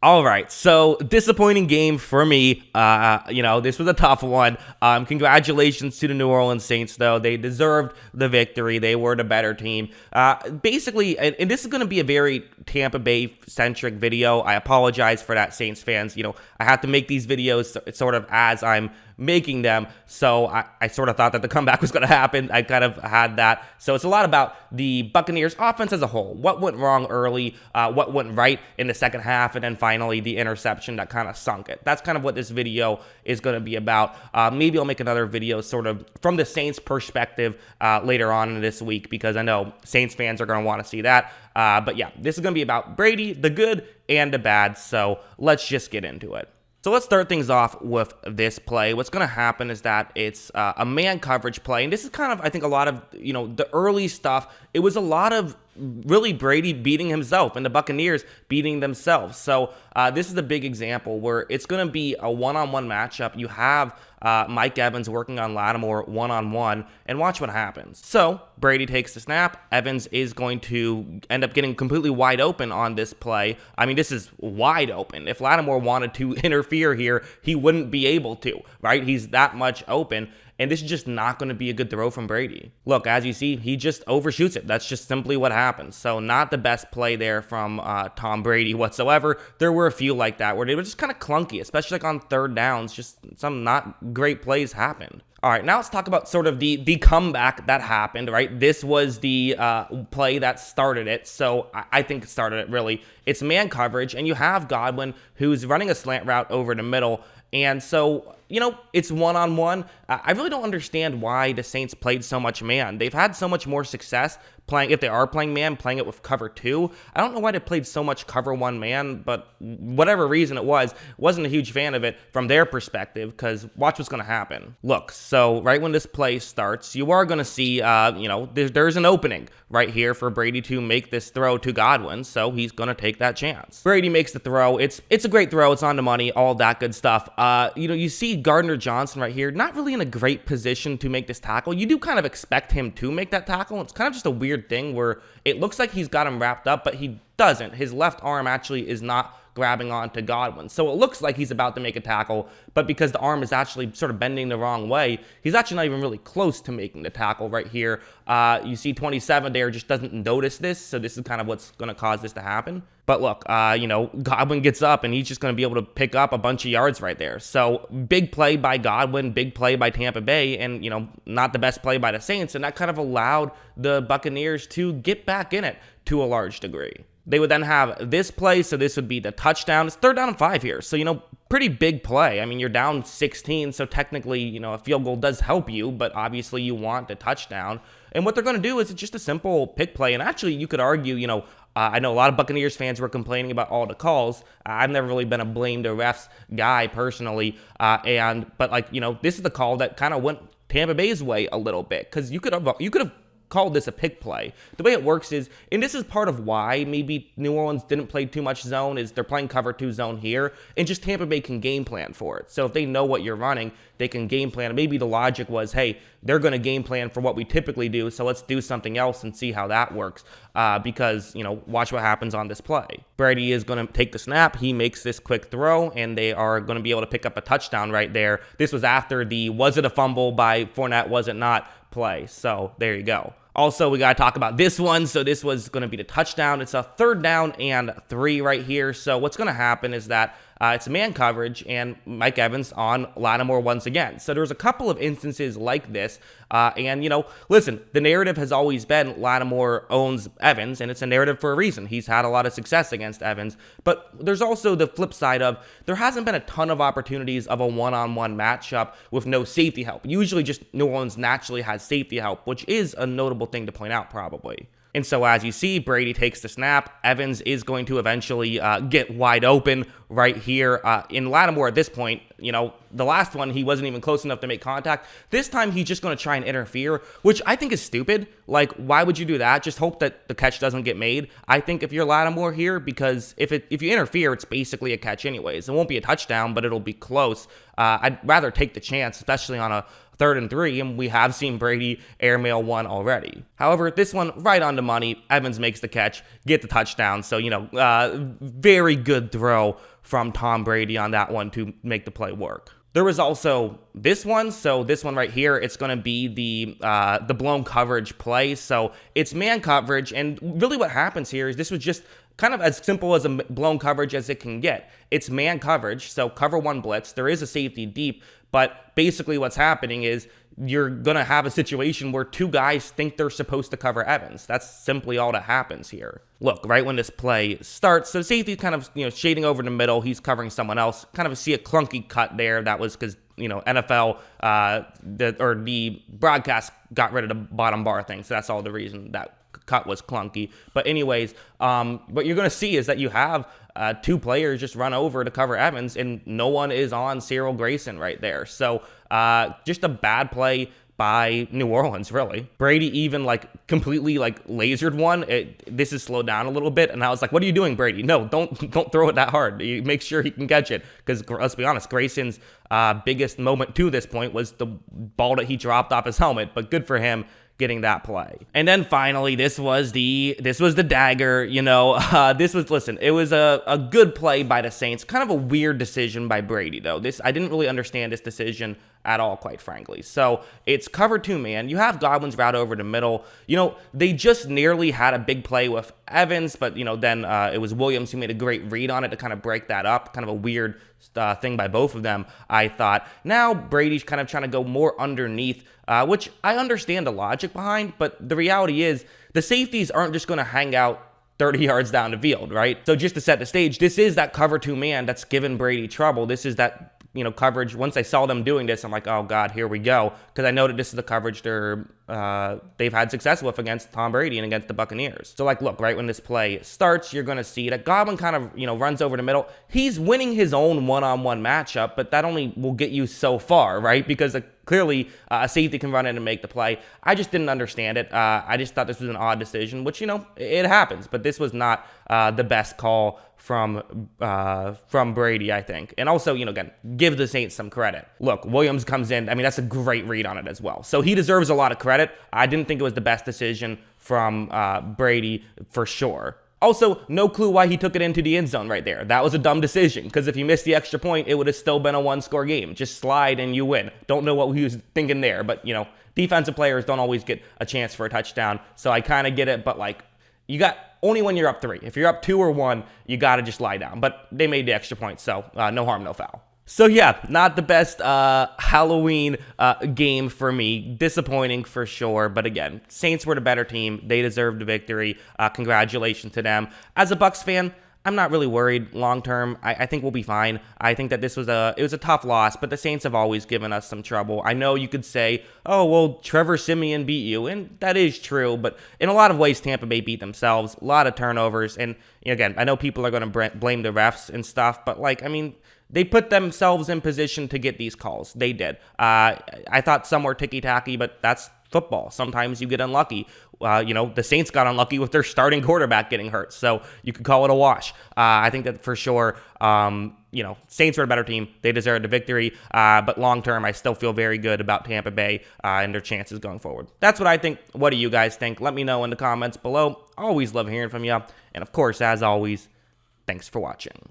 All right, so disappointing game for me. This was a tough one. Congratulations to the New Orleans Saints, though. They deserved the victory. They were the better team. Basically, and this is going to be a very Tampa Bay-centric video. I apologize for that, Saints fans. I have to make these videos sort of as I'm making them, so I sort of thought that the comeback was going to happen. I kind of had that. So it's a lot about the Buccaneers offense as a whole. What went wrong early, what went right in the second half, and then finally the interception that kind of sunk it. That's kind of what this video is going to be about. Maybe I'll make another video sort of from the Saints perspective later on in this week, because I know Saints fans are going to want to see that. But yeah, this is going to be about Brady, the good and the bad, so let's just get into it. So let's start things off with this play. What's going to happen is that it's a man coverage play. And this is kind of, I think, a lot of, the early stuff. It was a lot of really Brady beating himself and the Buccaneers beating themselves. So this is a big example where it's going to be a one-on-one matchup. You have Mike Evans working on Lattimore one-on-one, and watch what happens. So Brady takes the snap. Evans is going to end up getting completely wide open on this play. I mean, this is wide open. If Lattimore wanted to interfere here, he wouldn't be able to, right? He's that much open. And this is just not going to be a good throw from Brady. Look, as you see, he just overshoots it. That's just simply what happens. So not the best play there from Tom Brady whatsoever. There were a few like that where they were just kind of clunky, especially like on third downs. Just some not great plays happened. All right, now let's talk about sort of the comeback that happened, right? This was the play that started it, so I think it started it, really. It's man coverage, and you have Godwin, who's running a slant route over the middle, and so, it's one-on-one. I really don't understand why the Saints played so much man. They've had so much more success playing, if they are playing man, playing it with cover 2. I don't know why they played so much cover 1 man, but whatever reason it was, wasn't a huge fan of it from their perspective, because watch what's going to happen. Look, so right when this play starts, you are going to see, there's an opening right here for Brady to make this throw to Godwin, so he's going to take that chance. Brady makes the throw. It's a great throw. It's on the money, all that good stuff. You see Gardner Johnson right here, not really in a great position to make this tackle. You do kind of expect him to make that tackle. It's kind of just a weird thing where it looks like he's got him wrapped up, but he doesn't. His left arm actually is not grabbing onto Godwin. So it looks like he's about to make a tackle, but because the arm is actually sort of bending the wrong way, he's actually not even really close to making the tackle right here. You see 27 there just doesn't notice this, so this is kind of what's going to cause this to happen. But look, Godwin gets up, and he's just going to be able to pick up a bunch of yards right there. So big play by Godwin, big play by Tampa Bay, and, not the best play by the Saints, and that kind of allowed the Buccaneers to get back in it to a large degree. They would then have this play, so this would be the touchdown. It's 3rd down and 5 here, so, pretty big play. I mean, you're down 16, so technically, a field goal does help you, but obviously you want the touchdown. And what they're going to do is it's just a simple pick play, and actually you could argue, I know a lot of Buccaneers fans were complaining about all the calls. I've never really been a blame the refs guy personally, but this is the call that kind of went Tampa Bay's way a little bit, because you could have called this a pick play. The way it works is, and this is part of why maybe New Orleans didn't play too much zone, is they're playing cover 2 zone here, and just Tampa Bay can game plan for it. So if they know what you're running, they can game plan. Maybe the logic was, hey, they're going to game plan for what we typically do, so let's do something else and see how that works, because, watch what happens on this play. Brady is going to take the snap. He makes this quick throw, and they are going to be able to pick up a touchdown right there. This was after the was it a fumble by Fournette, was it not play. So there you go. Also, we got to talk about this one. So this was going to be the touchdown. It's a 3rd down and 3 right here. So what's going to happen is that it's man coverage and Mike Evans on Lattimore once again. So there's a couple of instances like this. Listen, the narrative has always been Lattimore owns Evans, and it's a narrative for a reason. He's had a lot of success against Evans. But there's also the flip side of there hasn't been a ton of opportunities of a one-on-one matchup with no safety help. Usually just New Orleans naturally has safety help, which is a notable thing to point out probably. And so as you see, Brady takes the snap. Evans is going to eventually get wide open right here. In Lattimore at this point, the last one, he wasn't even close enough to make contact. This time, he's just going to try and interfere, which I think is stupid. Like, why would you do that? Just hope that the catch doesn't get made. I think if you're Lattimore here, because if you interfere, it's basically a catch anyways. It won't be a touchdown, but it'll be close. I'd rather take the chance, especially on 3rd and 3, and we have seen Brady airmail one already. However, this one right on the money. Evans makes the catch, get the touchdown. So, very good throw from Tom Brady on that one to make the play work. There was also this one. So this one right here, it's going to be the blown coverage play. So it's man coverage, and really what happens here is this was just kind of as simple as a blown coverage as it can get. It's man coverage, so cover one blitz. There is a safety deep, but basically what's happening is you're going to have a situation where two guys think they're supposed to cover Evans. That's simply all that happens here. Look, right when this play starts, so safety kind of, shading over the middle. He's covering someone else. Kind of see a clunky cut there. That was because, NFL, the broadcast got rid of the bottom bar thing. So that's all the reason that cut was clunky. But anyways, what you're going to see is that you have two players just run over to cover Evans, and no one is on Cyril Grayson right there. So just a bad play by New Orleans, really. Brady even completely lasered one. This is slowed down a little bit, and I was like, "What are you doing, Brady? No, don't throw it that hard. You make sure he can catch it." Because let's be honest, Grayson's biggest moment to this point was the ball that he dropped off his helmet. But good for him getting that play. And then finally, this was the dagger. It was a good play by the Saints. Kind of a weird decision by Brady, though. I didn't really understand this decision at all, quite frankly. So it's cover 2 man. You have Godwin's route over the middle. They just nearly had a big play with Evans, but then it was Williams who made a great read on it to kind of break that up. Kind of a weird thing by both of them, I thought. Now Brady's kind of trying to go more underneath, which I understand the logic behind, but the reality is the safeties aren't just going to hang out 30 yards down the field, right? So just to set the stage, this is that cover 2 man that's given Brady trouble. This is that coverage. Once I saw them doing this, I'm like, oh God, here we go. Because I know that this is the coverage they've had success with against Tom Brady and against the Buccaneers. So look, right when this play starts, you're going to see that Godwin kind of, runs over the middle. He's winning his own one-on-one matchup, but that only will get you so far, right? Because clearly a safety can run in and make the play. I just didn't understand it. I just thought this was an odd decision, which, it happens. But this was not the best call from Brady, I think. And also, again, give the Saints some credit. Look, Williams comes in. I mean, that's a great read on it as well. So he deserves a lot of credit. I didn't think it was the best decision from Brady for sure. Also, no clue why he took it into the end zone right there. That was a dumb decision, because if he missed the extra point, it would have still been a one-score game. Just slide and you win. Don't know what he was thinking there, but, defensive players don't always get a chance for a touchdown, so I kind of get it, but, you got only when you're up 3. If you're up 2 or 1, you got to just lie down, but they made the extra point, so no harm, no foul. So yeah, not the best Halloween game for me. Disappointing for sure. But again, Saints were the better team. They deserved the victory. Congratulations to them. As a Bucs fan, I'm not really worried long term. I think we'll be fine. I think that it was a tough loss, but the Saints have always given us some trouble. I know you could say, oh, well, Trevor Siemian beat you, and that is true, but in a lot of ways, Tampa Bay beat themselves. A lot of turnovers, and again, I know people are going to blame the refs and stuff, but they put themselves in position to get these calls. They did. I thought some were ticky-tacky, but that's football. Sometimes you get unlucky. The Saints got unlucky with their starting quarterback getting hurt, so you could call it a wash. I think that for sure, Saints are a better team. They deserve the victory, but long-term, I still feel very good about Tampa Bay and their chances going forward. That's what I think. What do you guys think? Let me know in the comments below. Always love hearing from you. And of course, as always, thanks for watching.